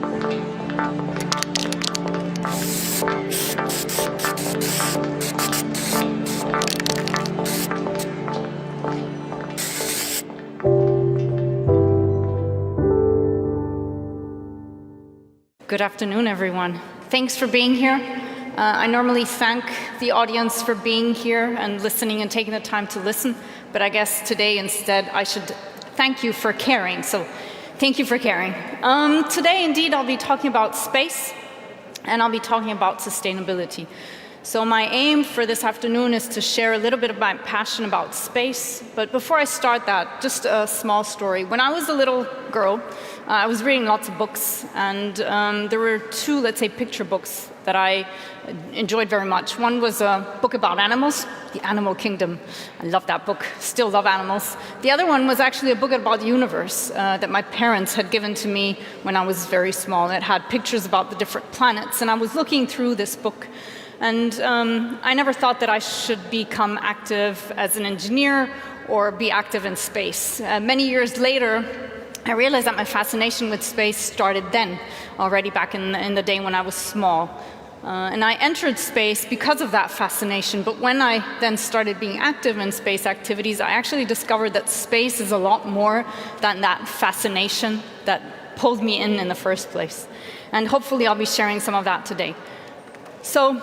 Good afternoon, everyone. Thanks for being here. I normally thank the audience for being here and listening and taking the time to listen, but I guess today instead I should thank you for caring, so thank you for caring. Today, indeed, I'll be talking about space, and I'll be talking about sustainability. So my aim for this afternoon is to share a little bit of my passion about space. But before I start that, just a small story. When I was a little girl, I was reading lots of books, and there were two, let's say, picture books that I enjoyed very much. One was a book about animals, The Animal Kingdom. I love that book, still love animals. The other one was actually a book about the universe that my parents had given to me when I was very small. It had pictures about the different planets, and I was looking through this book. And I never thought that I should become active as an engineer or be active in space. Many years later, I realized that my fascination with space started then, already back in the day when I was small. And I entered space because of that fascination, but when I then started being active in space activities, I actually discovered that space is a lot more than that fascination that pulled me in the first place. And hopefully I'll be sharing some of that today. So,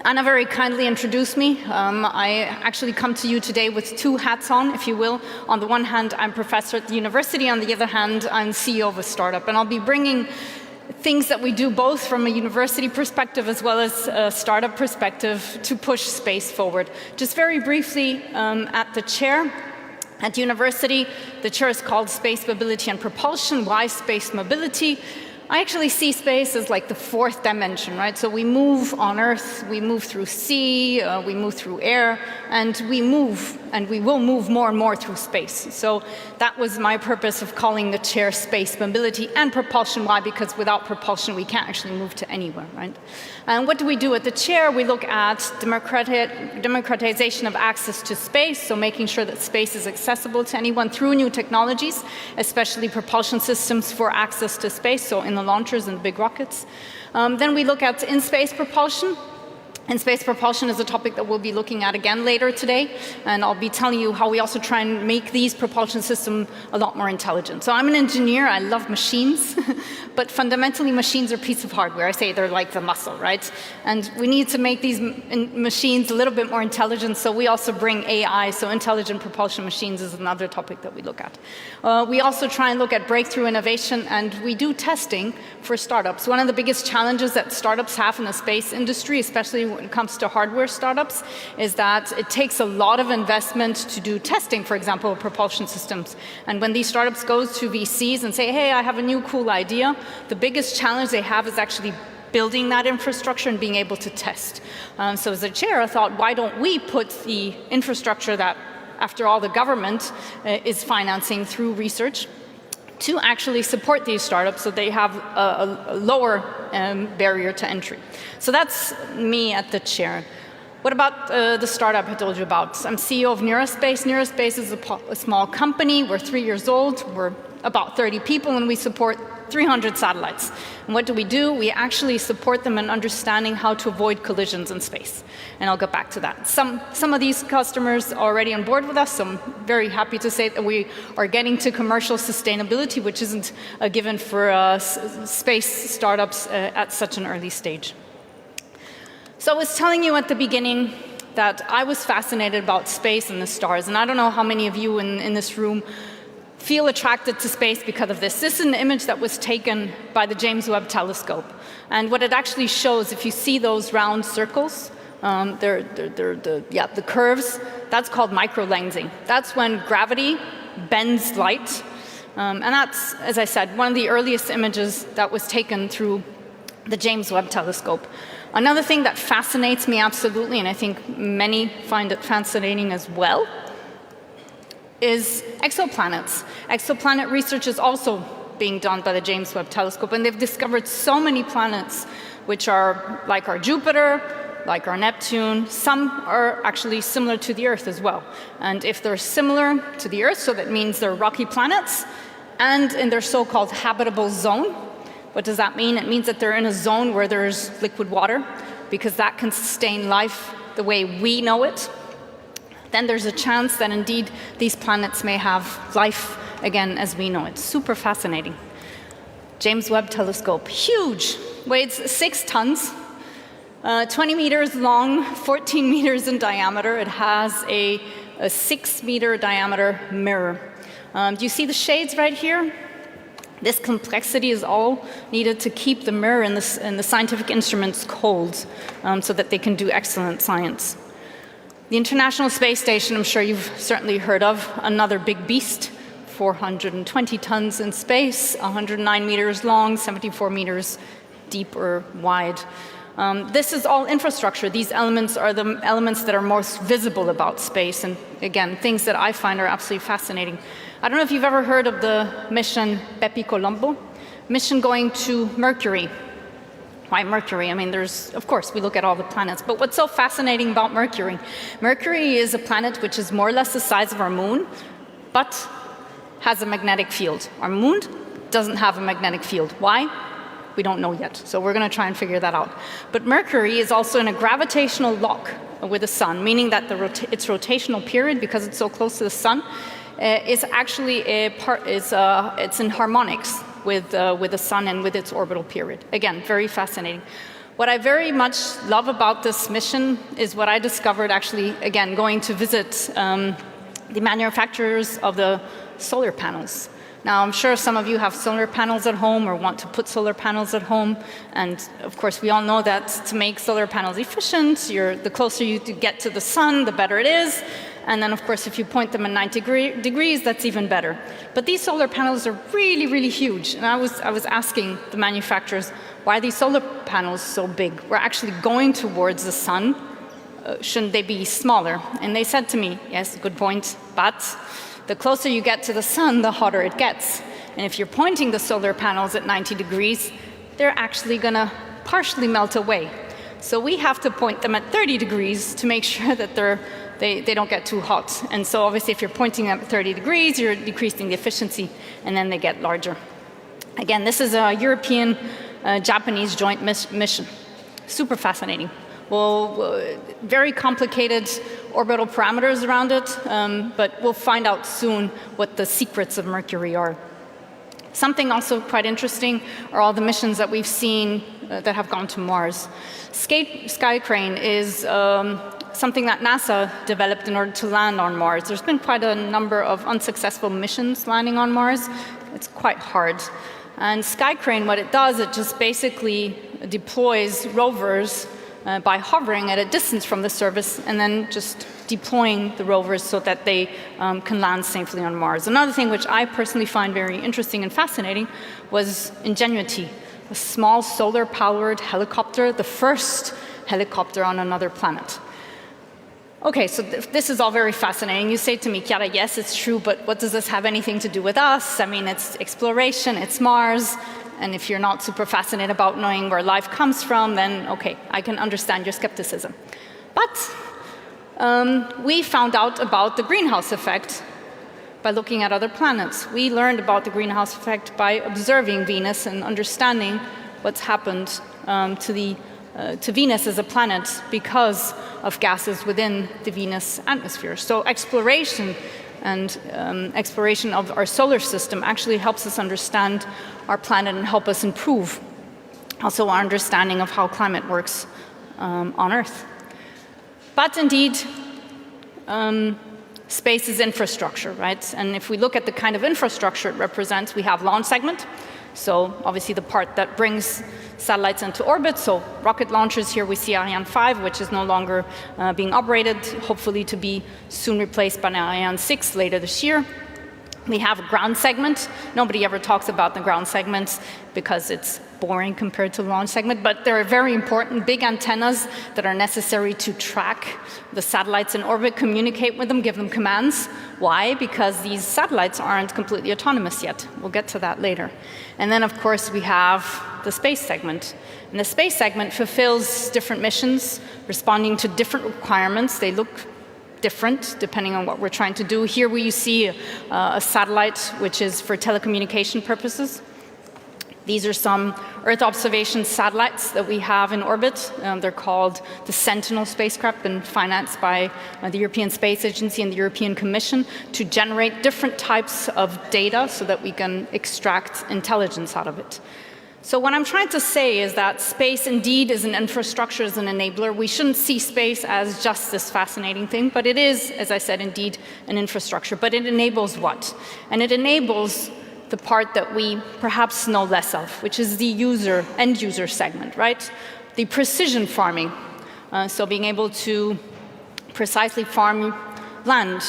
Anna very kindly introduced me. I actually come to you today with two hats on, if you will. On the one hand, I'm professor at the university. On the other hand, I'm CEO of a startup. And I'll be bringing things that we do both from a university perspective as well as a startup perspective to push space forward. Just very briefly, at the chair, at university, the chair is called Space Mobility and Propulsion. Why space mobility? I actually see space as like the fourth dimension, right? So we move on Earth, we move through sea, we move through air, and we move, and we will move more and more through space. So that was my purpose of calling the chair Space Mobility and Propulsion. Why? Because without propulsion, we can't actually move to anywhere, right? And what do we do at the chair? We look at democratization of access to space, so making sure that space is accessible to anyone through new technologies, especially propulsion systems for access to space, so in the launchers and big rockets. Then we look at in-space propulsion. In-space propulsion is a topic that we'll be looking at again later today, and I'll be telling you how we also try and make these propulsion systems a lot more intelligent. So I'm an engineer, I love machines, but fundamentally machines are a piece of hardware. I say they're like the muscle, right? And we need to make these machines a little bit more intelligent, so we also bring AI, so intelligent propulsion machines is another topic that we look at. We also try and look at breakthrough innovation, and we do testing for startups. One of the biggest challenges that startups have in the space industry, especially when it comes to hardware startups, is that it takes a lot of investment to do testing, for example, of propulsion systems. And when these startups go to VCs and say, hey, I have a new cool idea, the biggest challenge they have is actually building that infrastructure and being able to test. So as a chair, I thought, why don't we put the infrastructure that, after all, the government is financing through research to actually support these startups so they have a lower barrier to entry. So that's me at the chair. What about the startup I told you about? I'm CEO of Neurospace. Neurospace is a small company. We're 3 years old. We're about 30 people, and we support 300 satellites. And what do? We actually support them in understanding how to avoid collisions in space. And I'll get back to that. Some of these customers are already on board with us, so I'm very happy to say that we are getting to commercial sustainability, which isn't a given for space startups at such an early stage. So I was telling you at the beginning that I was fascinated about space and the stars, and I don't know how many of you in this room feel attracted to space because of this. This is an image that was taken by the James Webb Telescope. And what it actually shows, if you see those round circles, the curves, that's called microlensing. That's when gravity bends light. And that's, as I said, one of the earliest images that was taken through the James Webb Telescope. Another thing that fascinates me absolutely, and I think many find it fascinating as well, is exoplanets. Exoplanet research is also being done by the James Webb Telescope, and they've discovered so many planets which are like our Jupiter, like our Neptune. Some are actually similar to the Earth as well. And if they're similar to the Earth, so that means they're rocky planets, and in their so-called habitable zone, What does that mean? It means that they're in a zone where there's liquid water, because that can sustain life the way we know it. Then there's a chance that indeed these planets may have life again as we know it. Super fascinating. James Webb Telescope, huge, weighs 6 tons, 20 meters long, 14 meters in diameter. It has a 6-meter diameter mirror. Do you see the shades right here? This complexity is all needed to keep the mirror and the scientific instruments cold, so that they can do excellent science. The International Space Station, I'm sure you've certainly heard of, another big beast, 420 tons in space, 109 meters long, 74 meters deep or wide. This is all infrastructure. These elements are the elements that are most visible about space, and again, things that I find are absolutely fascinating. I don't know if you've ever heard of the mission Bepi Colombo, mission going to Mercury. Why Mercury? I mean, of course, we look at all the planets, but what's so fascinating about Mercury? Mercury is a planet which is more or less the size of our moon, but has a magnetic field. Our moon doesn't have a magnetic field. Why? We don't know yet, so we're going to try and figure that out. But Mercury is also in a gravitational lock with the sun, meaning that its rotational period, because it's so close to the sun, is actually it's in harmonics with the sun and with its orbital period. Again, very fascinating. What I very much love about this mission is what I discovered actually, again, going to visit the manufacturers of the solar panels. Now, I'm sure some of you have solar panels at home or want to put solar panels at home. And of course, we all know that to make solar panels efficient, the closer you get to the sun, the better it is. And then, of course, if you point them at 90 degrees, that's even better. But these solar panels are really, really huge. And I was asking the manufacturers, why are these solar panels so big? We're actually going towards the sun. Shouldn't they be smaller? And they said to me, yes, good point, but the closer you get to the sun, the hotter it gets. And if you're pointing the solar panels at 90 degrees, they're actually going to partially melt away. So we have to point them at 30 degrees to make sure that they don't get too hot. And so obviously if you're pointing them at 30 degrees, you're decreasing the efficiency, and then they get larger. Again, this is a European-Japanese joint mission. Super fascinating. Well, very complicated orbital parameters around it, but we'll find out soon what the secrets of Mercury are. Something also quite interesting are all the missions that we've seen that have gone to Mars. Sky Crane is something that NASA developed in order to land on Mars. There's been quite a number of unsuccessful missions landing on Mars. It's quite hard. And Sky Crane, what it does, it just basically deploys rovers by hovering at a distance from the surface and then just deploying the rovers so that they can land safely on Mars. Another thing which I personally find very interesting and fascinating was Ingenuity, a small solar-powered helicopter, the first helicopter on another planet. Okay, so this is all very fascinating. You say to me, Chiara, yes, it's true, but what does this have anything to do with us? I mean, it's exploration, it's Mars. And if you're not super fascinated about knowing where life comes from, then okay, I can understand your skepticism. But we found out about the greenhouse effect by looking at other planets. We learned about the greenhouse effect by observing Venus and understanding what's happened to Venus as a planet because of gases within the Venus atmosphere. So exploration and exploration of our solar system actually helps us understand our planet and help us improve also our understanding of how climate works on Earth. But indeed, space is infrastructure, right? And if we look at the kind of infrastructure it represents, we have launch segment. So obviously the part that brings satellites into orbit. So rocket launchers, here we see Ariane 5, which is no longer being operated, hopefully to be soon replaced by Ariane 6 later this year. We have a ground segment. Nobody ever talks about the ground segments because it's boring compared to the launch segment, but they're very important, big antennas that are necessary to track the satellites in orbit, communicate with them, give them commands. Why? Because these satellites aren't completely autonomous yet. We'll get to that later. And then, of course, we have the space segment. And the space segment fulfills different missions, responding to different requirements. They look different depending on what we're trying to do. Here we see a satellite which is for telecommunication purposes. These are some Earth observation satellites that we have in orbit. They're called the Sentinel spacecraft, been financed by the European Space Agency and the European Commission to generate different types of data so that we can extract intelligence out of it. So what I'm trying to say is that space indeed is an infrastructure, is an enabler. We shouldn't see space as just this fascinating thing, but it is, as I said, indeed an infrastructure. But it enables what? And it enables the part that we perhaps know less of, which is the end user segment, right? The precision farming. So being able to precisely farm land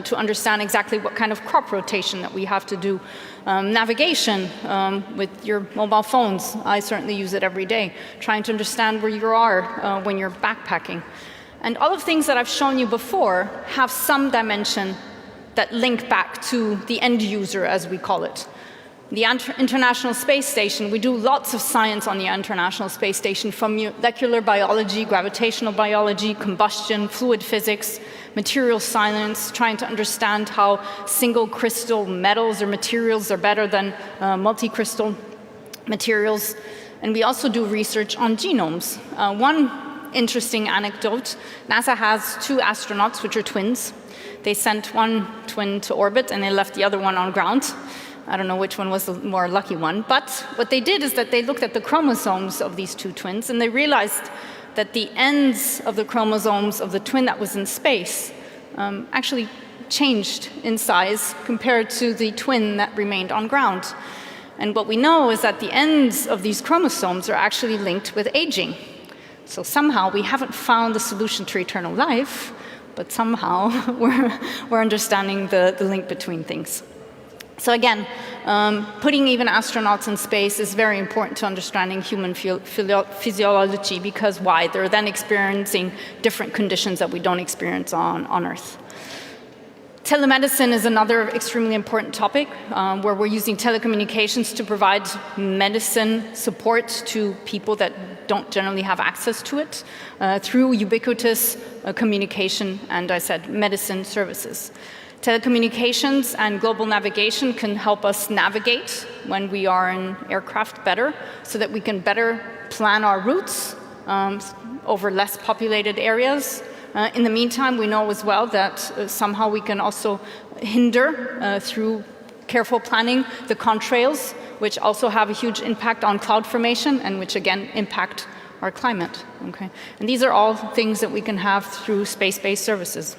to understand exactly what kind of crop rotation that we have to do. Navigation with your mobile phones. I certainly use it every day, trying to understand where you are when you're backpacking. And all of the things that I've shown you before have some dimension that link back to the end user, as we call it. The International Space Station, we do lots of science on the International Space Station, from molecular biology, gravitational biology, combustion, fluid physics, material science, trying to understand how single crystal metals or materials are better than multi-crystal materials. And we also do research on genomes. One interesting anecdote, NASA has 2 astronauts, which are twins. They sent one twin to orbit and they left the other one on ground. I don't know which one was the more lucky one, but what they did is that they looked at the chromosomes of these 2 twins and they realized that the ends of the chromosomes of the twin that was in space actually changed in size compared to the twin that remained on ground. And what we know is that the ends of these chromosomes are actually linked with aging. So somehow we haven't found the solution to eternal life, but somehow we're understanding the link between things. So again, putting even astronauts in space is very important to understanding human physiology, because why? They're then experiencing different conditions that we don't experience on Earth. Telemedicine is another extremely important topic, where we're using telecommunications to provide medicine support to people that don't generally have access to it, through ubiquitous communication and, I said, medicine services. Telecommunications and global navigation can help us navigate when we are in aircraft better, so that we can better plan our routes over less populated areas. In the meantime, we know as well that somehow we can also hinder, through careful planning, the contrails, which also have a huge impact on cloud formation and which again impact our climate. Okay? And these are all things that we can have through space-based services.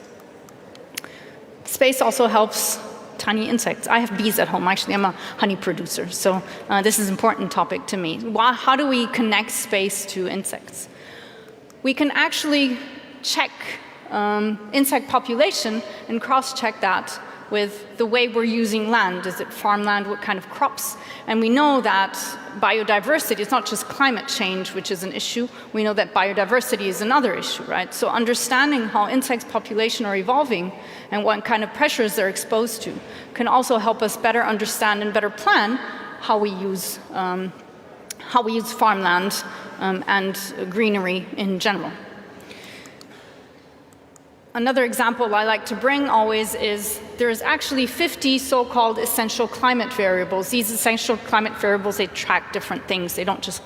Space also helps tiny insects. I have bees at home. Actually, I'm a honey producer, so this is an important topic to me. How do we connect space to insects? We can actually check insect population and cross-check that with the way we're using land. Is it farmland? What kind of crops? And we know that biodiversity is not just climate change, which is an issue. We know that biodiversity is another issue, right? So understanding how insect population are evolving and what kind of pressures they're exposed to can also help us better understand and better plan how we use farmland and greenery in general. Another example I like to bring always is there's actually 50 so-called essential climate variables. These essential climate variables, they track different things. They don't just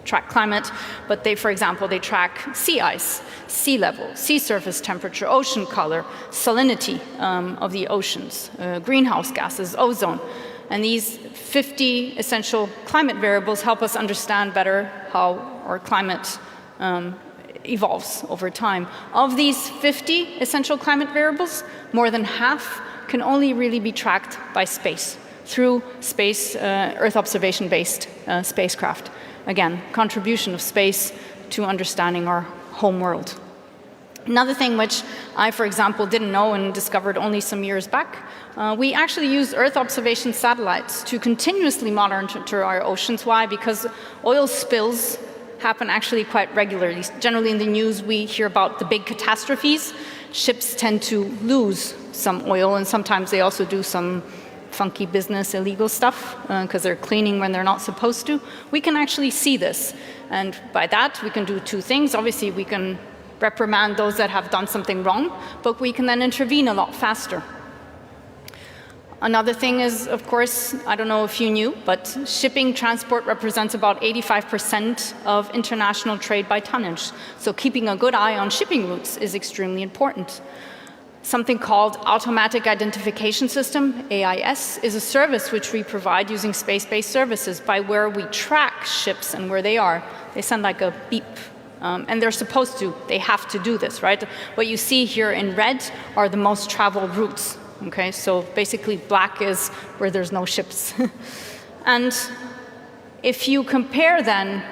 track climate, but they, for example, they track sea ice, sea level, sea surface temperature, ocean color, salinity of the oceans, greenhouse gases, ozone. And these 50 essential climate variables help us understand better how our climate evolves over time. Of these 50 essential climate variables, more than half can only really be tracked by space, through Earth observation-based spacecraft. Again, contribution of space to understanding our home world. Another thing which I, for example, didn't know and discovered only some years back, we actually use Earth observation satellites to continuously monitor our oceans. Why? Because oil spills happen actually quite regularly. Generally in the news we hear about the big catastrophes. Ships tend to lose some oil, and sometimes they also do some funky business, illegal stuff, because they're cleaning when they're not supposed to. We can actually see this, and by that we can do 2 things. Obviously we can reprimand those that have done something wrong, but we can then intervene a lot faster. Another thing is, of course, I don't know if you knew, but shipping transport represents about 85% of international trade by tonnage. So keeping a good eye on shipping routes is extremely important. Something called Automatic Identification System, AIS, is a service which we provide using space-based services by where we track ships and where they are. They send like a beep. And they're supposed to, they have to do this, right? What you see here in red are the most traveled routes. Okay, so basically black is where there's no ships. And if you compare then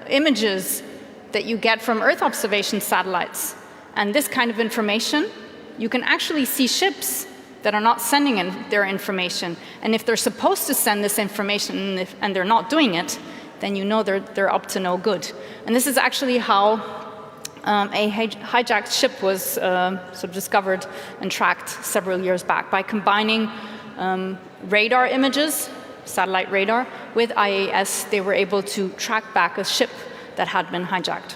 images that you get from Earth observation satellites and this kind of information, you can actually see ships that are not sending in their information. And if they're supposed to send this information and they're not doing it, then you know they're up to no good. And this is actually how a hijacked ship was sort of discovered and tracked several years back by combining radar images, satellite radar, with IAS. They were able to track back a ship that had been hijacked.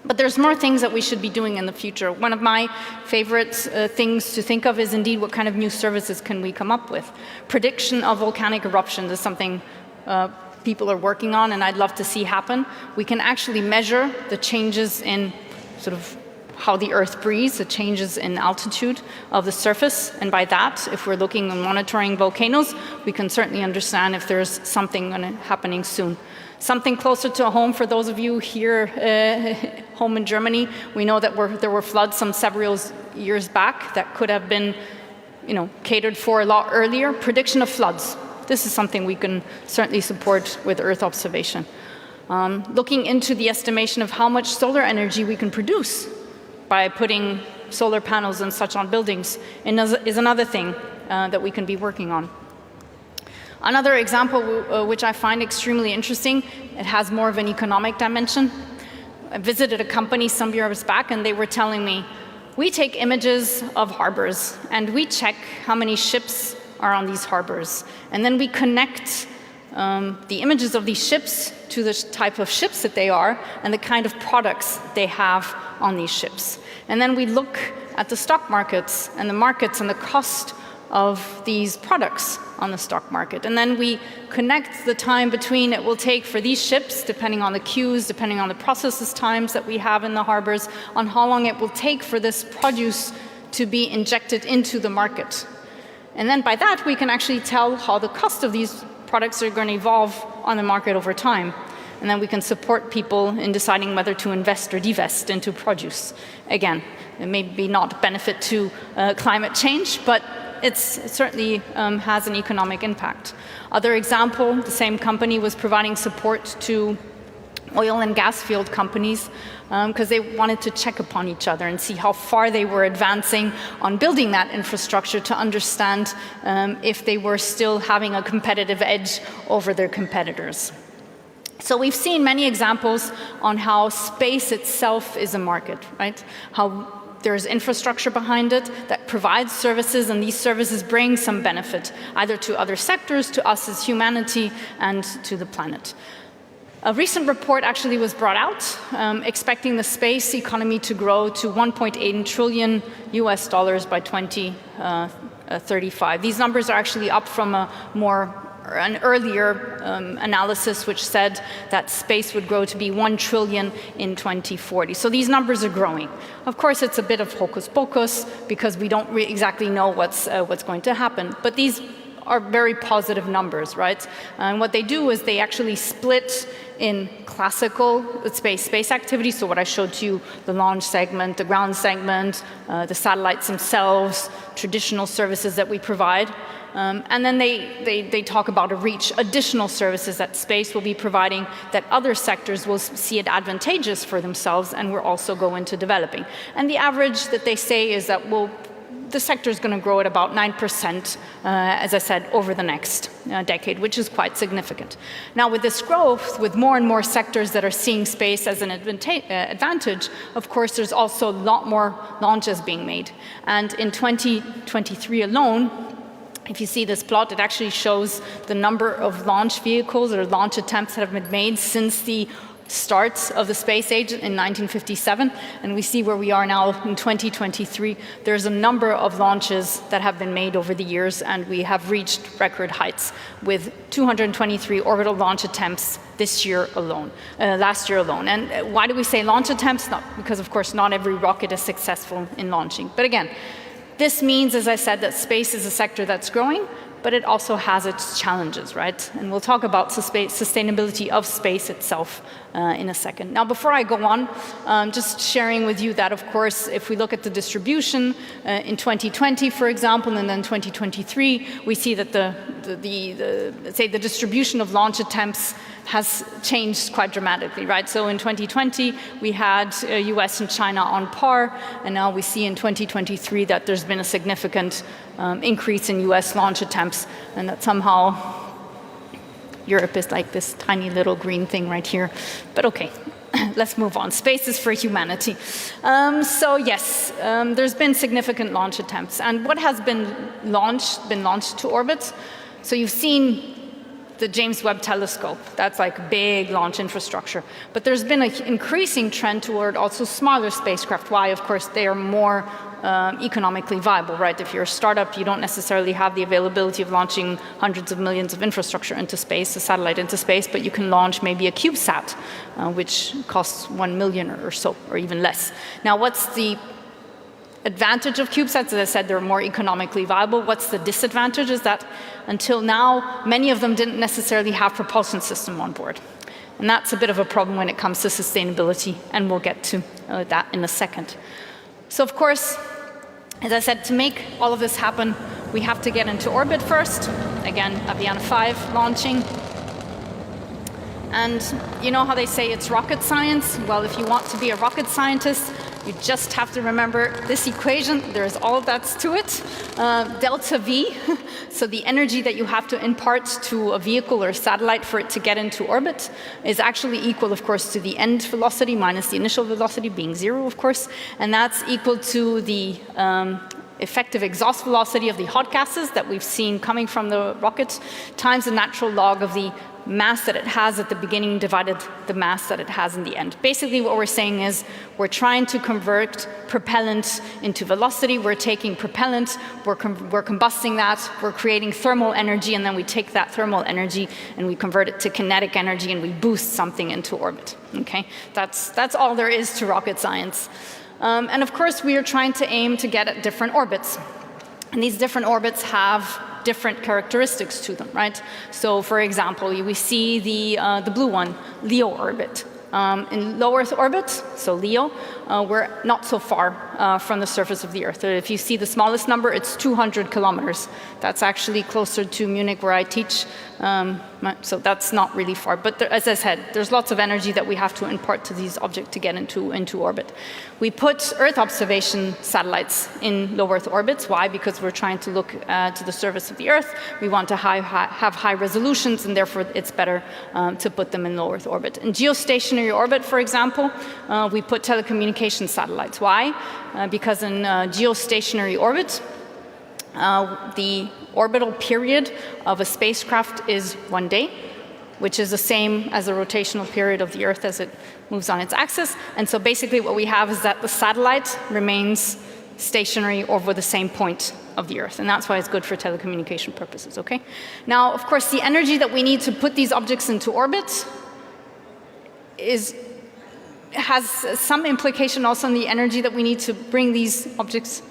But there's more things that we should be doing in the future. One of my favorite things to think of is indeed what kind of new services can we come up with. Prediction of volcanic eruptions is something people are working on, and I'd love to see happen. We can actually measure the changes in sort of how the Earth breathes, the changes in altitude of the surface, and by that, if we're looking and monitoring volcanoes, we can certainly understand if there's something happening soon. Something closer to home for those of you here home in Germany, we know that there were floods some several years back that could have been catered for a lot earlier. Prediction of floods. This is something we can certainly support with Earth observation. Looking into the estimation of how much solar energy we can produce by putting solar panels and such on buildings is another thing that we can be working on. Another example which I find extremely interesting, it has more of an economic dimension. I visited a company some years back and they were telling me, we take images of harbors and we check how many ships are on these harbors. And then we connect the images of these ships to the type of ships that they are and the kind of products they have on these ships. And then we look at the stock markets and the cost of these products on the stock market. And then we connect the time between it will take for these ships, depending on the queues, depending on the processes times that we have in the harbors, on how long it will take for this produce to be injected into the market. And then by that, we can actually tell how the cost of these products are going to evolve on the market over time. And then we can support people in deciding whether to invest or divest into produce. Again, it may be not benefit to climate change, but it certainly has an economic impact. Other example, the same company was providing support to oil and gas field companies because they wanted to check upon each other and see how far they were advancing on building that infrastructure to understand if they were still having a competitive edge over their competitors. So we've seen many examples on how space itself is a market, right? How there's infrastructure behind it that provides services, and these services bring some benefit, either to other sectors, to us as humanity, and to the planet. A recent report actually was brought out, expecting the space economy to grow to $1.8 trillion by 2035. These numbers are actually up from an earlier analysis which said that space would grow to be 1 trillion in 2040. So these numbers are growing. Of course, it's a bit of hocus pocus because we don't exactly know what's going to happen. But these are very positive numbers, right? And what they do is they actually split in classical space activities, so what I showed to you, the launch segment, the ground segment, the satellites themselves, traditional services that we provide. And then they talk about additional services that space will be providing that other sectors will see it advantageous for themselves and will also go into developing. And the average that they say is that the sector is going to grow at about 9%, as I said, over the next decade, which is quite significant. Now, with this growth, with more and more sectors that are seeing space as an advantage, of course, there's also a lot more launches being made. And in 2023 alone, if you see this plot, it actually shows the number of launch vehicles or launch attempts that have been made since the start of the space age in 1957, and we see where we are now in 2023. There's a number of launches that have been made over the years, and we have reached record heights with 223 orbital launch attempts this year alone, last year alone. And why do we say launch attempts? Not because, of course, not every rocket is successful in launching. But again, this means, as I said, that space is a sector that's growing, but it also has its challenges, right? And we'll talk about sustainability of space itself in a second. Now, before I go on, just sharing with you that, of course, if we look at the distribution in 2020, for example, and then 2023, we see that let's say the distribution of launch attempts has changed quite dramatically, right? So in 2020, we had US and China on par, and now we see in 2023 that there's been a significant increase in US launch attempts, and that somehow Europe is like this tiny little green thing right here. But okay, let's move on. Space is for humanity. So yes, there's been significant launch attempts. And what has been launched to orbit? So you've seen the James Webb Telescope. That's like big launch infrastructure. But there's been an increasing trend toward also smaller spacecraft. Why? Of course, they are more economically viable, right? If you're a startup, you don't necessarily have the availability of launching hundreds of millions of infrastructure into space, a satellite into space, but you can launch maybe a CubeSat, which costs 1 million or so, or even less. Now, what's the advantage of CubeSats? As I said, they're more economically viable. What's the disadvantage is that until now, many of them didn't necessarily have propulsion system on board. And that's a bit of a problem when it comes to sustainability, and we'll get to that in a second. So of course, as I said, to make all of this happen, we have to get into orbit first. Again, Ariane 5 launching. And you know how they say it's rocket science? Well, if you want to be a rocket scientist, you just have to remember this equation. There's all that's to it. Delta V, so the energy that you have to impart to a vehicle or a satellite for it to get into orbit is actually equal, of course, to the end velocity minus the initial velocity being 0, of course. And that's equal to the effective exhaust velocity of the hot gases that we've seen coming from the rocket times the natural log of the mass that it has at the beginning divided the mass that it has in the end. Basically what we're saying is we're trying to convert propellant into velocity. We're taking propellant, we're combusting that, we're creating thermal energy, and then we take that thermal energy and we convert it to kinetic energy and we boost something into orbit. Okay, that's all there is to rocket science. And of course we are trying to aim to get at different orbits. And these different orbits have different characteristics to them, right? So for example, we see the blue one, LEO orbit. In low Earth orbit, so LEO, we're not so far from the surface of the Earth. If you see the smallest number, it's 200 kilometers. That's actually closer to Munich where I teach, so that's not really far. But there, as I said, there's lots of energy that we have to impart to these objects to get into orbit. We put Earth observation satellites in low Earth orbits. Why? Because we're trying to look to the surface of the Earth. We want to have high resolutions, and therefore it's better to put them in low Earth orbit. In geostationary orbit, for example, we put telecommunication satellites. Why? Because in geostationary orbit, the orbital period of a spacecraft is 1 day, which is the same as the rotational period of the Earth as it moves on its axis. And so basically what we have is that the satellite remains stationary over the same point of the Earth, and that's why it's good for telecommunication purposes, okay? Now, of course, the energy that we need to put these objects into orbit has some implication also on the energy that we need to bring these objects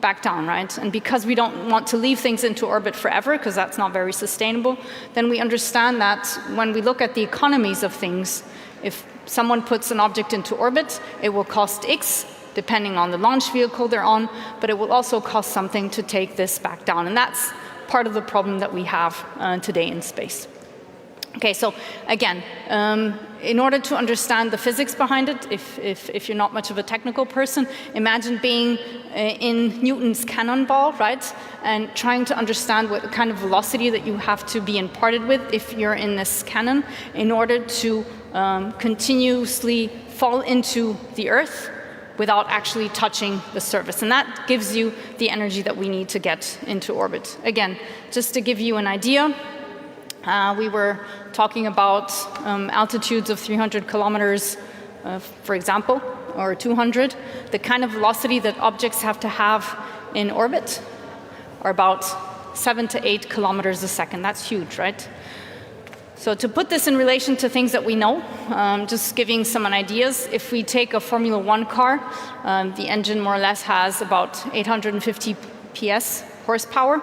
back down, right? And because we don't want to leave things into orbit forever, because that's not very sustainable, then we understand that when we look at the economies of things, if someone puts an object into orbit, it will cost X, depending on the launch vehicle they're on, but it will also cost something to take this back down. And that's part of the problem that we have today in space. Okay, so again, in order to understand the physics behind it, if you're not much of a technical person, imagine being in Newton's cannonball, right? And trying to understand what kind of velocity that you have to be imparted with if you're in this cannon in order to continuously fall into the Earth without actually touching the surface. And that gives you the energy that we need to get into orbit. Again, just to give you an idea, We were talking about altitudes of 300 kilometers, for example, or 200. The kind of velocity that objects have to have in orbit are about 7 to 8 kilometers a second. That's huge, right? So to put this in relation to things that we know, just giving some ideas, if we take a Formula One car, the engine more or less has about 850 PS horsepower.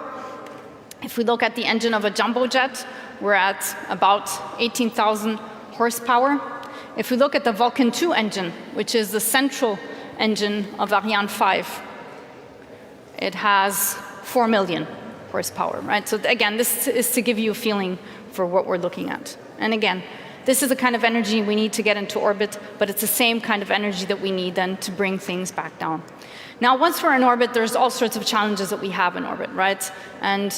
If we look at the engine of a jumbo jet, we're at about 18,000 horsepower. If we look at the Vulcan 2 engine, which is the central engine of Ariane 5, it has 4 million horsepower, right? So again, this is to give you a feeling for what we're looking at. And again, this is the kind of energy we need to get into orbit, but it's the same kind of energy that we need then to bring things back down. Now, once we're in orbit, there's all sorts of challenges that we have in orbit, right? And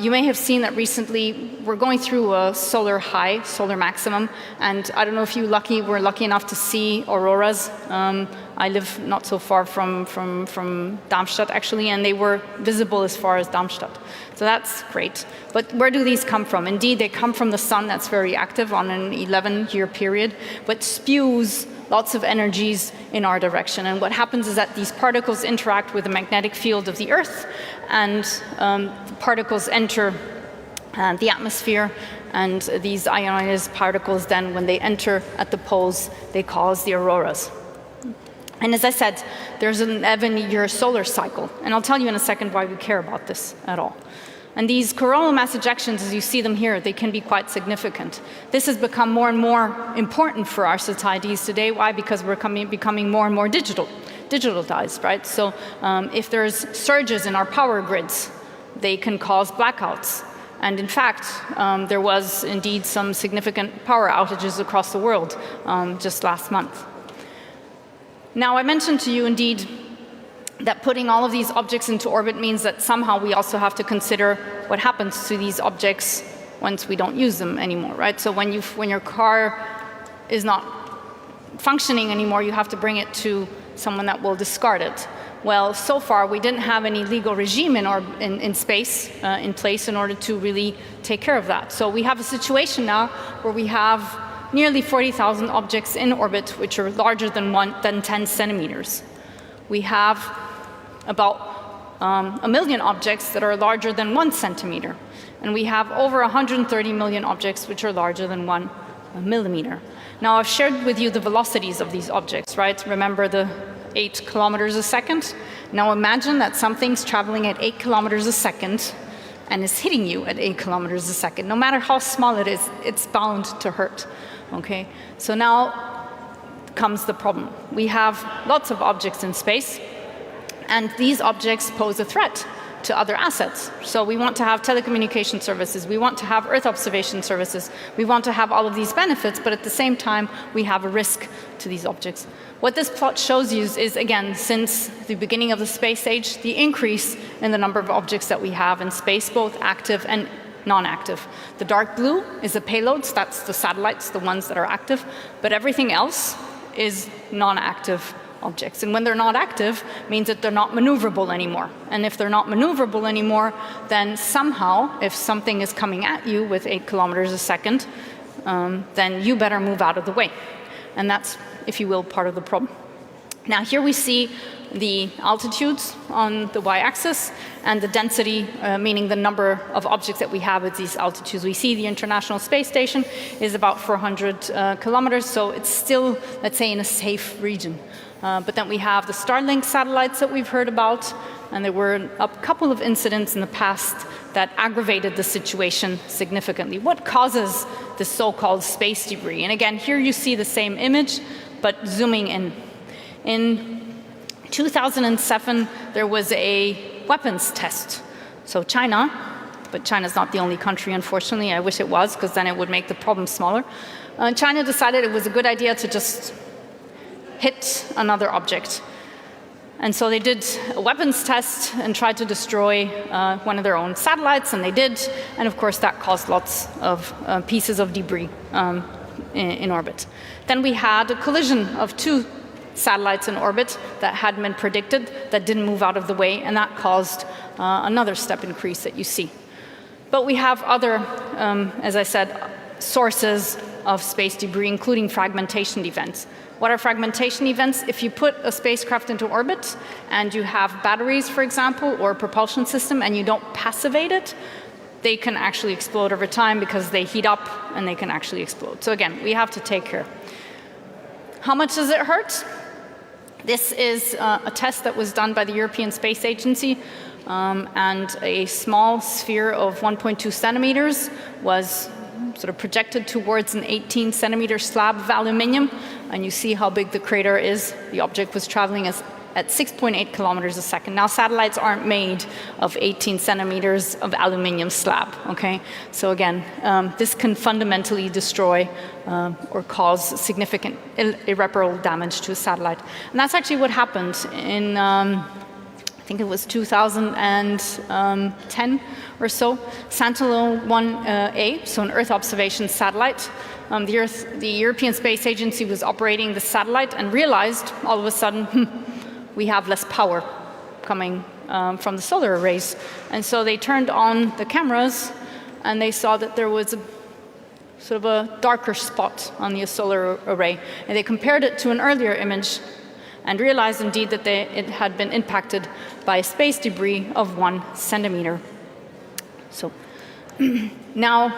you may have seen that recently we're going through a solar high, solar maximum, and I don't know if you were lucky enough to see auroras. I live not so far from Darmstadt, actually, and they were visible as far as Darmstadt. So that's great. But where do these come from? Indeed, they come from the sun that's very active on an 11-year period, but spews lots of energies in our direction. And what happens is that these particles interact with the magnetic field of the Earth, and the particles enter the atmosphere, and these ionized particles then, when they enter at the poles, they cause the auroras. And as I said, there's an 11-year solar cycle, and I'll tell you in a second why we care about this at all. And these coronal mass ejections, as you see them here, they can be quite significant. This has become more and more important for our societies today. Why? Because we're becoming more and more digitalized, right? So if there's surges in our power grids, they can cause blackouts. And in fact, there was indeed some significant power outages across the world just last month. Now, I mentioned to you, indeed, that putting all of these objects into orbit means that somehow we also have to consider what happens to these objects once we don't use them anymore, right? So when your car is not functioning anymore, you have to bring it to someone that will discard it. Well, so far we didn't have any legal regime in space in place in order to really take care of that. So we have a situation now where we have nearly 40,000 objects in orbit which are larger than 10 centimeters. We have about 1 million objects that are larger than 1 centimeter. And we have over 130 million objects which are larger than 1 millimeter. Now, I've shared with you the velocities of these objects, right? Remember the 8 kilometers a second? Now imagine that something's traveling at 8 kilometers a second and is hitting you at 8 kilometers a second. No matter how small it is, it's bound to hurt, okay? So now comes the problem. We have lots of objects in space, and these objects pose a threat to other assets. So we want to have telecommunication services, we want to have Earth observation services, we want to have all of these benefits, but at the same time, we have a risk to these objects. What this plot shows you is, again, since the beginning of the space age, the increase in the number of objects that we have in space, both active and non-active. The dark blue is the payloads, that's the satellites, the ones that are active, but everything else is non-active objects. And when they're not active, means that they're not maneuverable anymore. And if they're not maneuverable anymore, then somehow, if something is coming at you with 8 kilometers a second, then you better move out of the way. And that's, if you will, part of the problem. Now here we see the altitudes on the y-axis and the density, meaning the number of objects that we have at these altitudes. We see the International Space Station is about 400 kilometers, so it's still, let's say, in a safe region. But then we have the Starlink satellites that we've heard about, and there were a couple of incidents in the past that aggravated the situation significantly. What causes this so-called space debris? And again, here you see the same image, but zooming in. In 2007, there was a weapons test. So China, but China's not the only country, unfortunately. I wish it was, because then it would make the problem smaller. China decided it was a good idea to just hit another object. And so they did a weapons test and tried to destroy one of their own satellites, and they did. And of course, that caused lots of pieces of debris in orbit. Then we had a collision of 2 satellites in orbit that hadn't been predicted, that didn't move out of the way, and that caused another step increase that you see. But we have other, as I said, sources of space debris, including fragmentation events. What are fragmentation events? If you put a spacecraft into orbit and you have batteries, for example, or a propulsion system, and you don't passivate it, they can actually explode over time because they heat up and they can actually explode. So again, we have to take care. How much does it hurt? This is a test that was done by the European Space Agency, and a small sphere of 1.2 centimeters was sort of projected towards an 18 centimeter slab of aluminium, and you see how big the crater is. The object was traveling at 6.8 kilometers a second. Now, satellites aren't made of 18 centimeters of aluminium slab, okay? So again, this can fundamentally destroy or cause significant irreparable damage to a satellite. And that's actually what happened in, I think it was 2010 or so. Sentinel-1A, so an Earth observation satellite, the European Space Agency was operating the satellite and realized all of a sudden, we have less power coming from the solar arrays. And so they turned on the cameras and they saw that there was a sort of a darker spot on the solar array. And they compared it to an earlier image and realized indeed that it had been impacted by space debris of 1 centimeter. So now,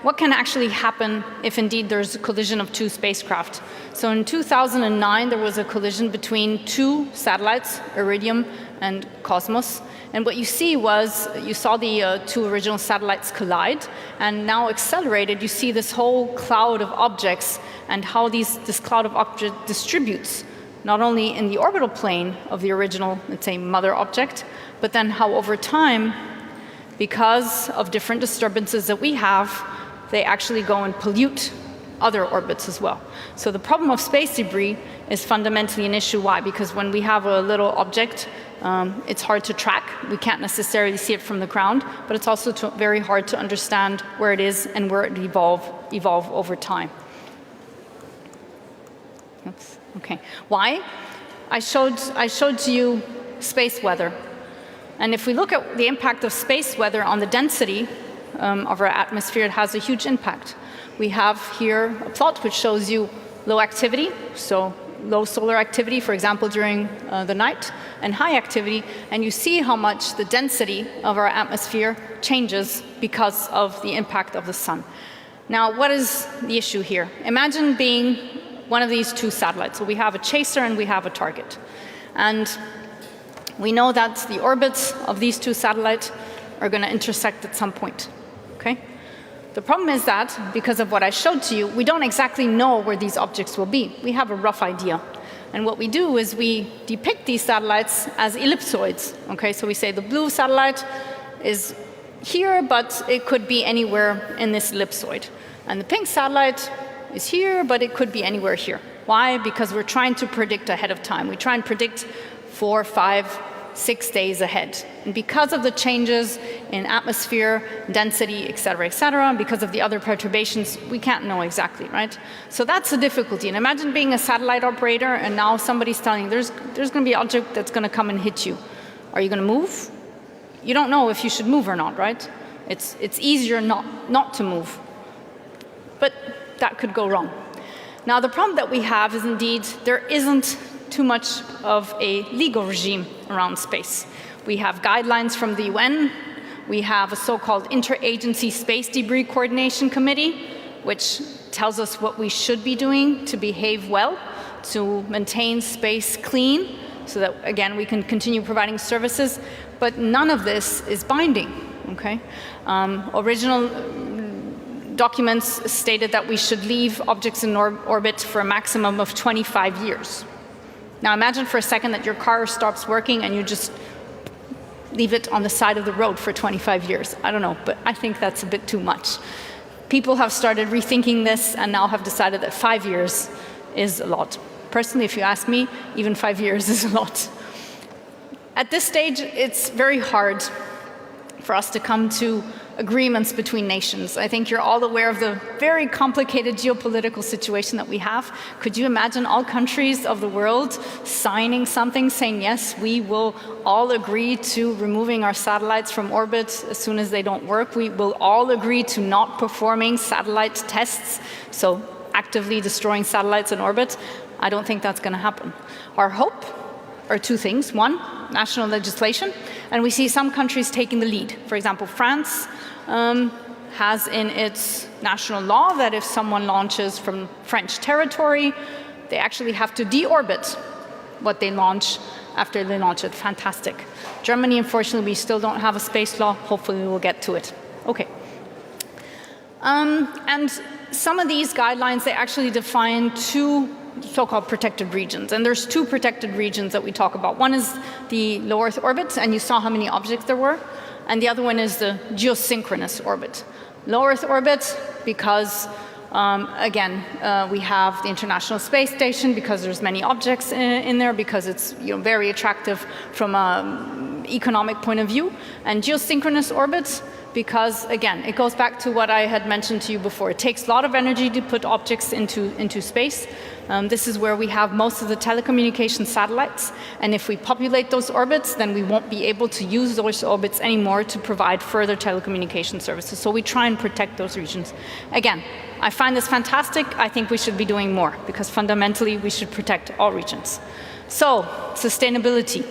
what can actually happen if indeed there's a collision of two spacecraft? So in 2009, there was a collision between two satellites, Iridium and Cosmos. And what you see was, you saw the two original satellites collide, and now accelerated, you see this whole cloud of objects and how this cloud of objects distributes, not only in the orbital plane of the original, let's say, mother object, but then how over time, because of different disturbances that we have, they actually go and pollute other orbits as well. So the problem of space debris is fundamentally an issue. Why? Because when we have a little object, it's hard to track. We can't necessarily see it from the ground, but it's also very hard to understand where it is and where it evolve over time. Oops. Okay. Why? I showed to you space weather. And if we look at the impact of space weather on the density of our atmosphere, it has a huge impact. We have here a plot which shows you low activity, so low solar activity, for example, during the night, and high activity, and you see how much the density of our atmosphere changes because of the impact of the sun. Now, what is the issue here? Imagine being one of these two satellites. So we have a chaser and we have a target. And we know that the orbits of these two satellites are going to intersect at some point. Okay? The problem is that, because of what I showed to you, we don't exactly know where these objects will be. We have a rough idea. And what we do is we depict these satellites as ellipsoids. Okay? So we say the blue satellite is here, but it could be anywhere in this ellipsoid. And the pink satellite is here, but it could be anywhere here. Why? Because we're trying to predict ahead of time. We try and predict 4, 5, 6 days ahead. And because of the changes in atmosphere, density, et cetera, and because of the other perturbations, we can't know exactly, right? So that's the difficulty. And imagine being a satellite operator and now somebody's telling you there's going to be an object that's going to come and hit you. Are you going to move? You don't know if you should move or not, right? It's easier not to move. But that could go wrong. Now, the problem that we have is indeed there isn't too much of a legal regime around space. We have guidelines from the UN. We have a so-called Interagency Space Debris Coordination Committee, which tells us what we should be doing to behave well, to maintain space clean, so that, again, we can continue providing services. But none of this is binding, okay? Original documents stated that we should leave objects in orbit for a maximum of 25 years. Now imagine for a second that your car stops working and you just leave it on the side of the road for 25 years. I don't know, but I think that's a bit too much. People have started rethinking this and now have decided that 5 years is a lot. Personally, if you ask me, even 5 years is a lot. At this stage, it's very hard for us to come to agreements between nations. I think you're all aware of the very complicated geopolitical situation that we have. Could you imagine all countries of the world signing something saying, yes, we will all agree to removing our satellites from orbit as soon as they don't work. We will all agree to not performing satellite tests, so actively destroying satellites in orbit. I don't think that's going to happen. Our hope are two things. One, national legislation, and we see some countries taking the lead. For example, France has in its national law that if someone launches from French territory, they actually have to deorbit what they launch after they launch it. Fantastic. Germany, unfortunately, we still don't have a space law. Hopefully we will get to it. Okay. And some of these guidelines, they actually define two so-called protected regions. And there's two protected regions that we talk about. One is the low Earth orbit, and you saw how many objects there were. And the other one is the geosynchronous orbit. Low Earth orbit, because again, we have the International Space Station, because there's many objects in there, because it's very attractive from an economic point of view. And geosynchronous orbits, because again, it goes back to what I had mentioned to you before. It takes a lot of energy to put objects into space. This is where we have most of the telecommunication satellites, and if we populate those orbits, then we won't be able to use those orbits anymore to provide further telecommunication services. So we try and protect those regions. Again, I find this fantastic. I think we should be doing more, because fundamentally we should protect all regions. So, sustainability.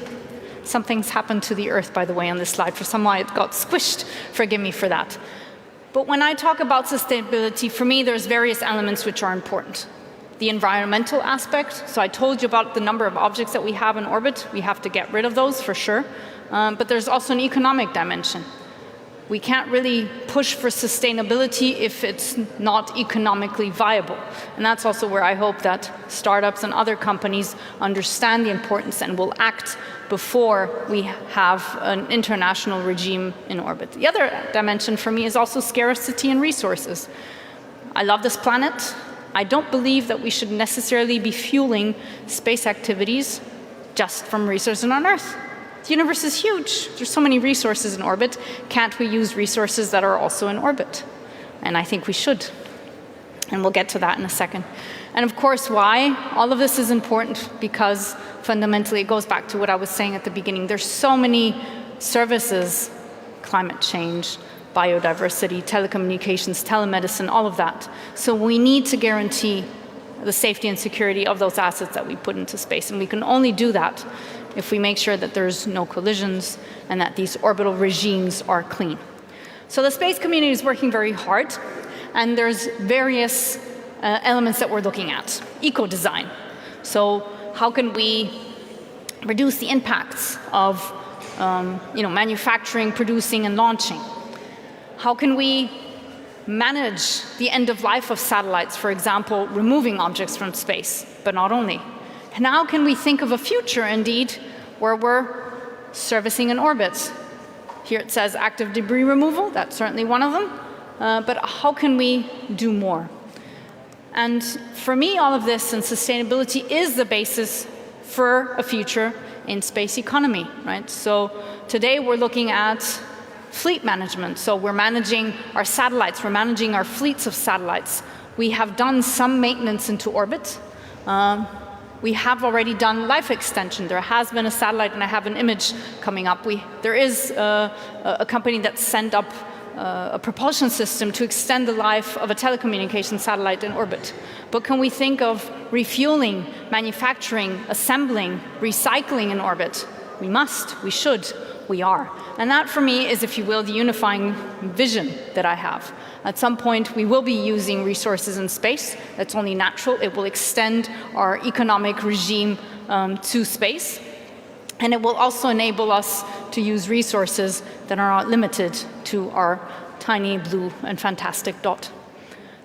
Something's happened to the Earth, by the way, on this slide. For some why it got squished. Forgive me for that. But when I talk about sustainability, for me, there's various elements which are important. The environmental aspect, so I told you about the number of objects that we have in orbit. We have to get rid of those for sure. But there's also an economic dimension. We can't really push for sustainability if it's not economically viable. And that's also where I hope that startups and other companies understand the importance and will act before we have an international regime in orbit. The other dimension for me is also scarcity and resources. I love this planet. I don't believe that we should necessarily be fueling space activities just from resources on Earth. The universe is huge. There's so many resources in orbit. Can't we use resources that are also in orbit? And I think we should. And we'll get to that in a second. And of course, why? All of this is important because fundamentally it goes back to what I was saying at the beginning. There's so many services, climate change, biodiversity, telecommunications, telemedicine, all of that. So we need to guarantee the safety and security of those assets that we put into space. And we can only do that if we make sure that there's no collisions and that these orbital regimes are clean. So the space community is working very hard, and there's various elements that we're looking at. Eco-design. So how can we reduce the impacts of manufacturing, producing, and launching? How can we manage the end of life of satellites, for example, removing objects from space, but not only? And how can we think of a future, indeed, where we're servicing in orbit? Here it says active debris removal, that's certainly one of them, but how can we do more? And for me, all of this and sustainability is the basis for a future in space economy, right? So today we're looking at fleet management. So we're managing our satellites, we're managing our fleets of satellites. We have done some maintenance into orbit. We have already done life extension. There has been a satellite, and I have an image coming up. There is a company that sent up a propulsion system to extend the life of a telecommunications satellite in orbit. But can we think of refueling, manufacturing, assembling, recycling in orbit? We must, we should, we are. And that, for me, is, if you will, the unifying vision that I have. At some point, we will be using resources in space. That's only natural. It will extend our economic regime to space. And it will also enable us to use resources that are not limited to our tiny blue and fantastic dot.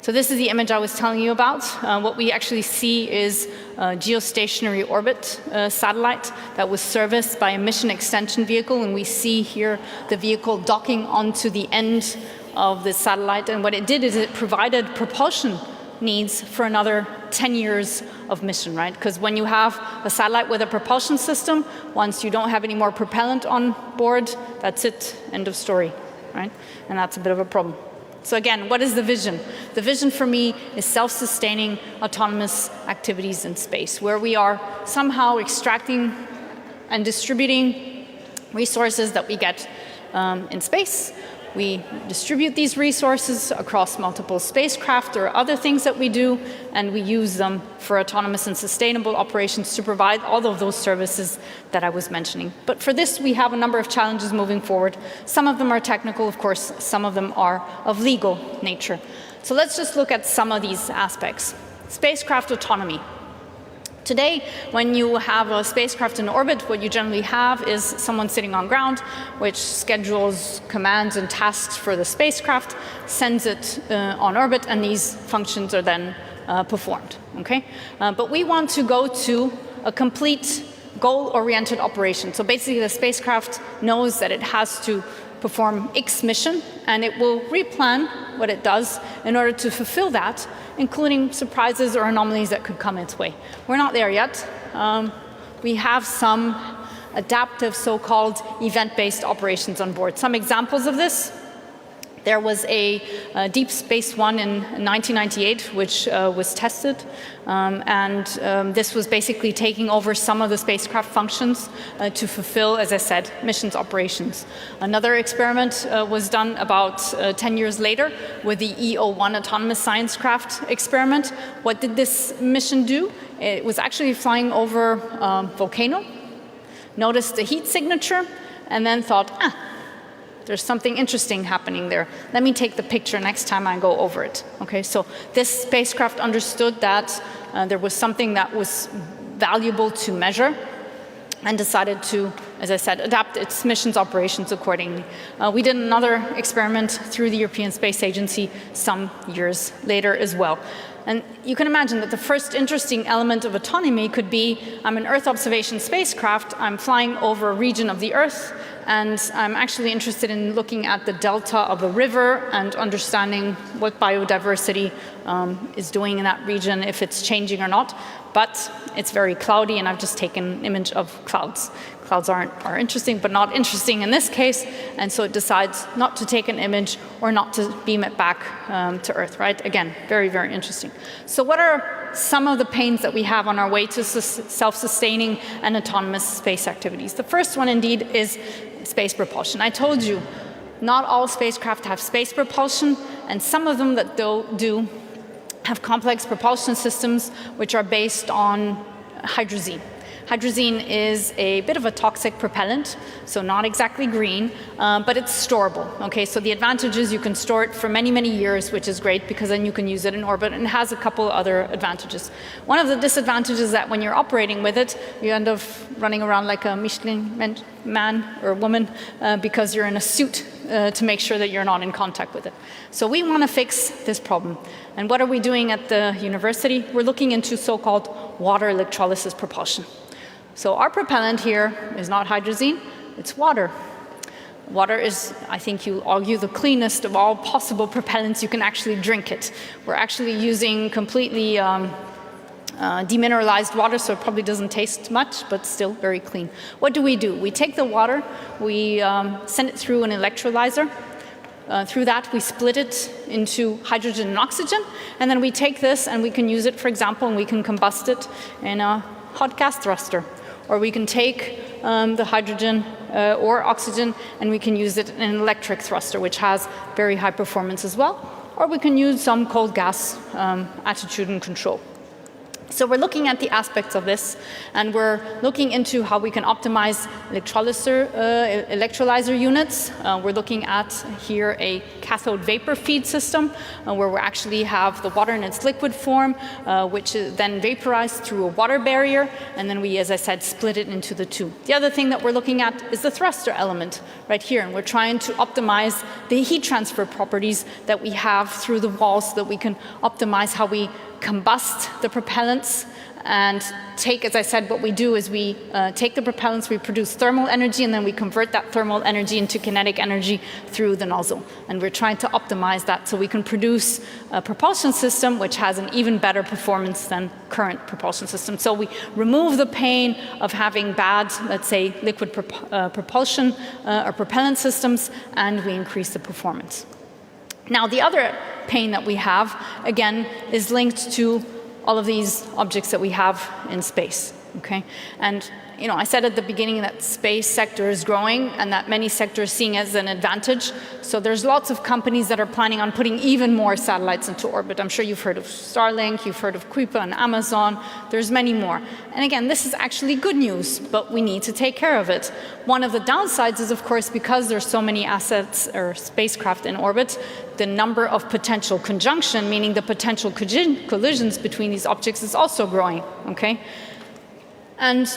So this is the image I was telling you about. What we actually see is a geostationary orbit satellite that was serviced by a mission extension vehicle, and we see here the vehicle docking onto the end of the satellite. And what it did is it provided propulsion needs for another 10 years of mission, right? Because when you have a satellite with a propulsion system, once you don't have any more propellant on board, that's it, end of story. right? And that's a bit of a problem. So again, what is the vision? The vision for me is self-sustaining autonomous activities in space, where we are somehow extracting and distributing resources that we get in space. We distribute these resources across multiple spacecraft or other things that we do, and we use them for autonomous and sustainable operations to provide all of those services that I was mentioning. But for this, we have a number of challenges moving forward. Some of them are technical, of course, some of them are of legal nature. So let's just look at some of these aspects. Spacecraft autonomy. Today, when you have a spacecraft in orbit, what you generally have is someone sitting on ground, which schedules commands and tasks for the spacecraft, sends it on orbit, and these functions are then performed. Okay? But we want to go to a complete goal-oriented operation. So basically, the spacecraft knows that it has to perform X mission, and it will replan what it does in order to fulfill that, including surprises or anomalies that could come its way. We're not there yet. We have some adaptive so-called event-based operations on board. Some examples of this. There was a Deep Space One in 1998, which was tested, and this was basically taking over some of the spacecraft functions to fulfill, as I said, missions operations. Another experiment was done about 10 years later with the EO-1 autonomous science craft experiment. What did this mission do? It was actually flying over a volcano, noticed the heat signature, and then thought, there's something interesting happening there. Let me take the picture next time I go over it. Okay, so this spacecraft understood that there was something that was valuable to measure and decided to, as I said, adapt its missions operations accordingly. We did another experiment through the European Space Agency some years later as well. And you can imagine that the first interesting element of autonomy could be, I'm an Earth observation spacecraft, I'm flying over a region of the Earth, and I'm actually interested in looking at the delta of a river and understanding what biodiversity is doing in that region, if it's changing or not. But it's very cloudy, and I've just taken an image of clouds. Clouds are interesting, but not interesting in this case, and so it decides not to take an image or not to beam it back to Earth, right? Again, very, very interesting. So what are some of the pains that we have on our way to self-sustaining and autonomous space activities? The first one, indeed, is space propulsion. I told you, not all spacecraft have space propulsion, and some of them that do have complex propulsion systems which are based on hydrazine. Hydrazine is a bit of a toxic propellant, so not exactly green, but it's storable. Okay, so the advantage is you can store it for many, many years, which is great because then you can use it in orbit, and it has a couple other advantages. One of the disadvantages is that when you're operating with it, you end up running around like a Michelin man or woman because you're in a suit to make sure that you're not in contact with it. So we want to fix this problem. And what are we doing at the university? We're looking into so-called water electrolysis propulsion. So our propellant here is not hydrazine, it's water. Water is, I think you argue, the cleanest of all possible propellants. You can actually drink it. We're actually using completely demineralized water, so it probably doesn't taste much, but still very clean. What do? We take the water, we send it through an electrolyzer. Through that, we split it into hydrogen and oxygen, and then we take this and we can use it, for example, and we can combust it in a hot gas thruster. Or we can take the hydrogen or oxygen and we can use it in an electric thruster, which has very high performance as well. Or we can use some cold gas attitude and control. So we're looking at the aspects of this, and we're looking into how we can optimize electrolyzer units. We're looking at here a cathode vapor feed system, where we actually have the water in its liquid form, which is then vaporized through a water barrier, and then we, as I said, split it into the two. The other thing that we're looking at is the thruster element right here, and we're trying to optimize the heat transfer properties that we have through the walls so that we can optimize how we combust the propellants and take, as I said, what we do is we take the propellants, we produce thermal energy, and then we convert that thermal energy into kinetic energy through the nozzle. And we're trying to optimize that so we can produce a propulsion system which has an even better performance than current propulsion systems. So we remove the pain of having bad, let's say, liquid propulsion or propellant systems, and we increase the performance. Now, the other pain that we have, again, is linked to all of these objects that we have in space, okay? And, you know, I said at the beginning that space sector is growing and that many sectors seeing it as an advantage. So there's lots of companies that are planning on putting even more satellites into orbit. I'm sure you've heard of Starlink, you've heard of Kuiper and Amazon. There's many more. And again, this is actually good news, but we need to take care of it. One of the downsides is, of course, because there's so many assets or spacecraft in orbit, the number of potential conjunction, meaning the potential collisions between these objects, is also growing, okay? And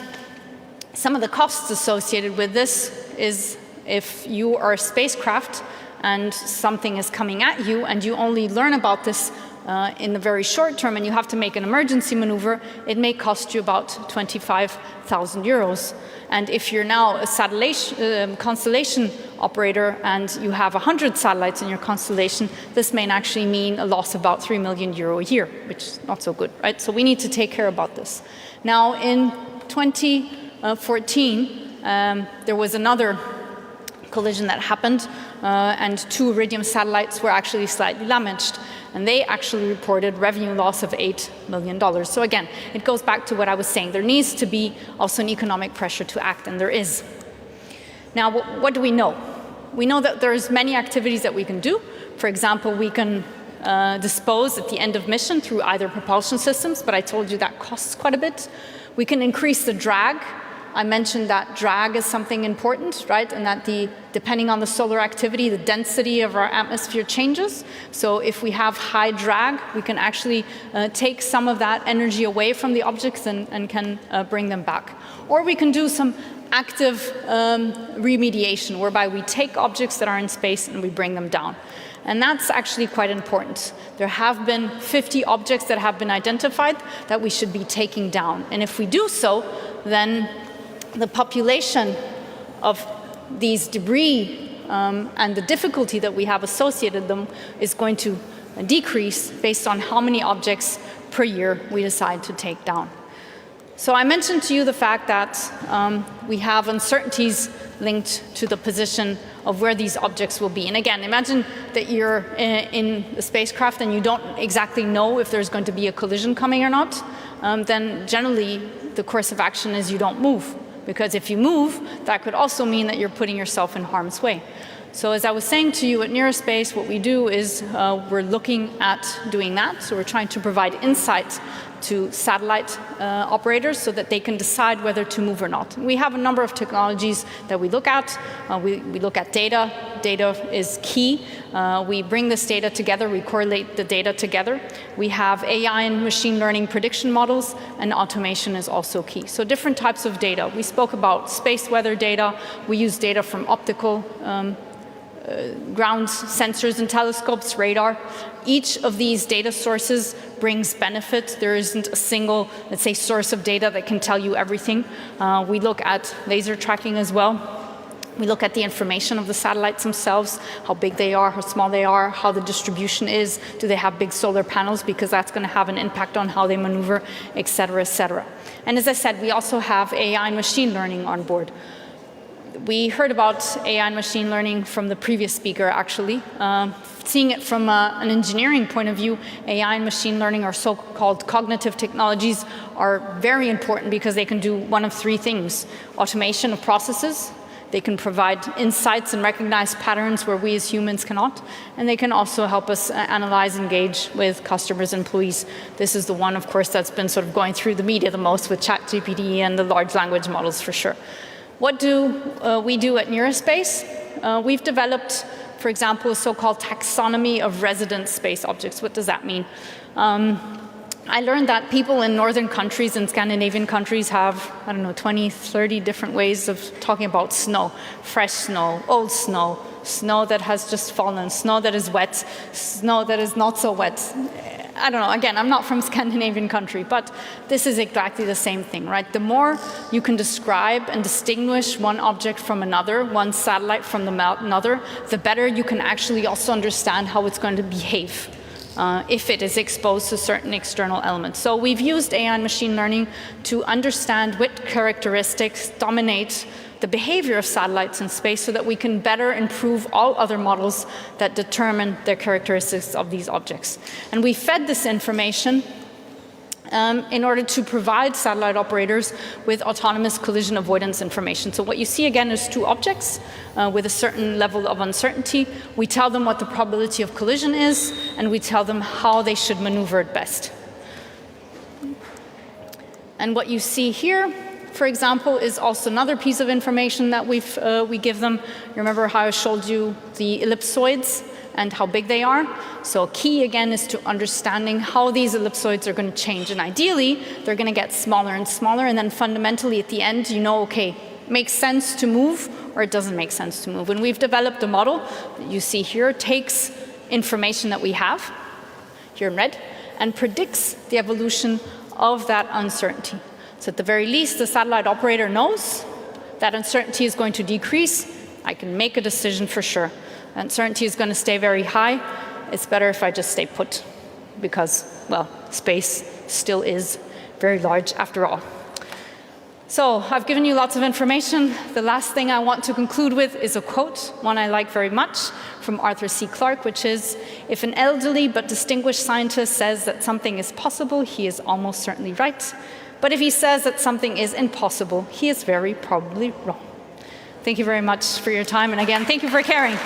some of the costs associated with this is if you are a spacecraft and something is coming at you and you only learn about this in the very short term and you have to make an emergency maneuver, it may cost you about 25,000 euros. And if you're now a constellation operator and you have 100 satellites in your constellation, this may actually mean a loss of about 3 million euro a year, which is not so good, right? So we need to take care about this. Now, in 2014, there was another collision that happened, and 2 Iridium satellites were actually slightly damaged. And they actually reported revenue loss of $8 million. So again, it goes back to what I was saying. There needs to be also an economic pressure to act, and there is. Now, what do we know? We know that there's many activities that we can do. For example, we can dispose at the end of mission through either propulsion systems, but I told you that costs quite a bit. We can increase the drag. I mentioned that drag is something important, right? And that depending on the solar activity, the density of our atmosphere changes. So if we have high drag, we can actually take some of that energy away from the objects and can bring them back. Or we can do some active remediation, whereby we take objects that are in space and we bring them down. And that's actually quite important. There have been 50 objects that have been identified that we should be taking down. And if we do so, then the population of these debris and the difficulty that we have associated them is going to decrease based on how many objects per year we decide to take down. So I mentioned to you the fact that we have uncertainties linked to the position of where these objects will be. And again, imagine that you're in a spacecraft and you don't exactly know if there's going to be a collision coming or not. Then generally the course of action is you don't move. Because if you move, that could also mean that you're putting yourself in harm's way. So as I was saying to you at Neurospace, what we do is we're looking at doing that. So we're trying to provide insight to satellite operators so that they can decide whether to move or not. We have a number of technologies that we look at. We look at data. Data is key. We bring this data together. We correlate the data together. We have AI and machine learning prediction models, and automation is also key. So different types of data. We spoke about space weather data. We use data from optical ground sensors and telescopes, radar. Each of these data sources brings benefit. There isn't a single, let's say, source of data that can tell you everything. We look at laser tracking as well. We look at the information of the satellites themselves, how big they are, how small they are, how the distribution is, do they have big solar panels, because that's going to have an impact on how they maneuver, et cetera, et cetera. And as I said, we also have AI and machine learning on board. We heard about AI and machine learning from the previous speaker, actually. Seeing it from an engineering point of view, AI and machine learning, or so-called cognitive technologies, are very important because they can do one of 3 things. Automation of processes. They can provide insights and recognize patterns where we as humans cannot. And they can also help us analyze, engage with customers, employees. This is the one, of course, that's been sort of going through the media the most with ChatGPT and the large language models, for sure. What do we do at Neurospace? We've developed, for example, a so-called taxonomy of resident space objects. What does that mean? I learned that people in northern countries and Scandinavian countries have, 20, 30 different ways of talking about snow. Fresh snow, old snow, snow that has just fallen, snow that is wet, snow that is not so wet. I don't know, again, I'm not from Scandinavian country, but this is exactly the same thing, right? The more you can describe and distinguish one object from another, one satellite from another, the better you can actually also understand how it's going to behave if it is exposed to certain external elements. So we've used AI and machine learning to understand what characteristics dominate the behavior of satellites in space so that we can better improve all other models that determine the characteristics of these objects. And we fed this information in order to provide satellite operators with autonomous collision avoidance information. So what you see again is two objects with a certain level of uncertainty. We tell them what the probability of collision is, and we tell them how they should maneuver it best. And what you see here, for example, is also another piece of information that we give them. You remember how I showed you the ellipsoids and how big they are? So key, again, is to understanding how these ellipsoids are going to change. And ideally, they're going to get smaller and smaller, and then fundamentally at the end, you know, okay, makes sense to move or it doesn't make sense to move. And we've developed a model that you see here, takes information that we have, here in red, and predicts the evolution of that uncertainty. So at the very least, the satellite operator knows that uncertainty is going to decrease. I can make a decision for sure. Uncertainty is going to stay very high. It's better if I just stay put because, well, space still is very large after all. So I've given you lots of information. The last thing I want to conclude with is a quote, one I like very much, from Arthur C. Clarke, which is, "If an elderly but distinguished scientist says that something is possible, he is almost certainly right. But if he says that something is impossible, he is very probably wrong." Thank you very much for your time. And again, thank you for caring.